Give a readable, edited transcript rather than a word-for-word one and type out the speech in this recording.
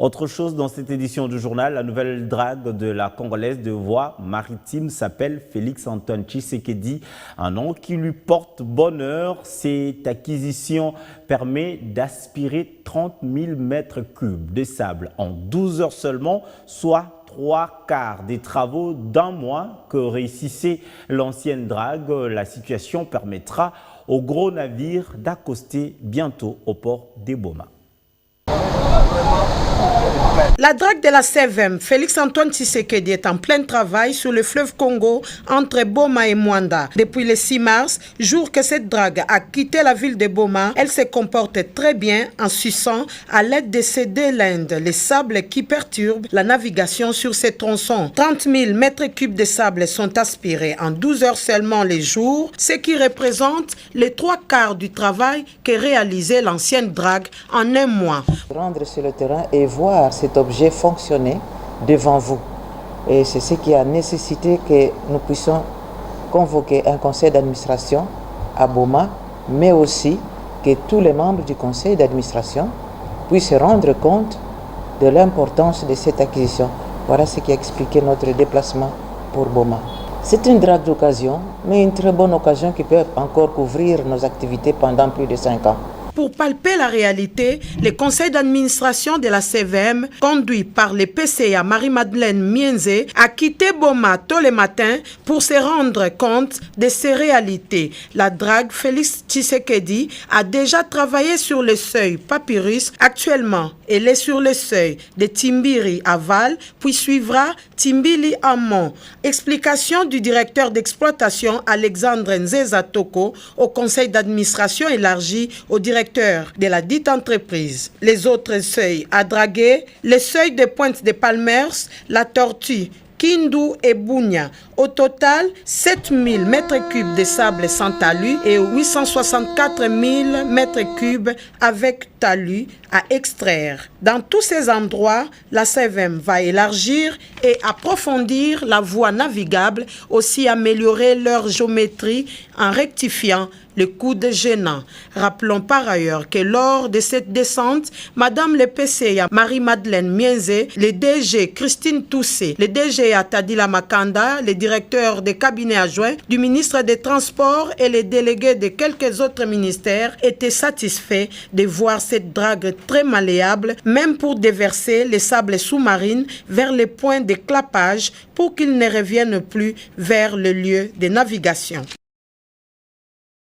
Autre chose dans cette édition du journal, la nouvelle drague de la Congolaise de voie maritime s'appelle Félix-Antoine Tshisekedi, un nom qui lui porte bonheur. Cette acquisition permet d'aspirer 30 000 mètres cubes de sable en 12 heures seulement, soit 3/4 des travaux d'un mois que réussissait l'ancienne drague. La situation permettra aux gros navires d'accoster bientôt au port des Boma. La drague de la CVM, Félix-Antoine Tshisekedi, est en plein travail sur le fleuve Congo entre Boma et Mwanda. Depuis le 6 mars, jour que cette drague a quitté la ville de Boma, elle se comporte très bien en suçant à l'aide de ses deux lindes les sables qui perturbent la navigation sur ces tronçons. 30 000 mètres cubes de sable sont aspirés en 12 heures seulement les jours, ce qui représente les 3/4 du travail que réalisait l'ancienne drague en un mois. Rendre sur le terrain et voir cet objet fonctionner devant vous. Et c'est ce qui a nécessité que nous puissions convoquer un conseil d'administration à Boma, mais aussi que tous les membres du conseil d'administration puissent se rendre compte de l'importance de cette acquisition. Voilà ce qui a expliqué notre déplacement pour Boma. C'est une drague d'occasion, mais une très bonne occasion qui peut encore couvrir nos activités pendant plus de 5 ans. Pour palper la réalité, le conseil d'administration de la CVM, conduit par le PCA Marie-Madeleine Mienze, a quitté Boma tôt le matin pour se rendre compte de ces réalités. La drague Félix Tshisekedi a déjà travaillé sur le seuil Papyrus. Actuellement, elle est sur le seuil de Timbiri aval, puis suivra Timbili amont. Explication du directeur d'exploitation Alexandre Nzeza Toko au conseil d'administration élargi au directeur de la dite entreprise. Les autres seuils à draguer, le seuil de Pointe de Palmers, la Tortue, Kindu et Bunia. Au total, 7 000 mètres cubes de sable sans talus et 864 000 mètres cubes avec talus à extraire. Dans tous ces endroits, la CVM va élargir et approfondir la voie navigable, aussi améliorer leur géométrie en rectifiant le coude gênant. Rappelons par ailleurs que lors de cette descente, Madame le PCA Marie-Madeleine Mienze, le DG Christine Toussé, le DG Tadila Makanda, le directeur des cabinets adjoints du ministre des Transports et les délégués de quelques autres ministères étaient satisfaits de voir cette drague très malléable, même pour déverser les sables sous-marines vers les points de clapage pour qu'ils ne reviennent plus vers le lieu de navigation.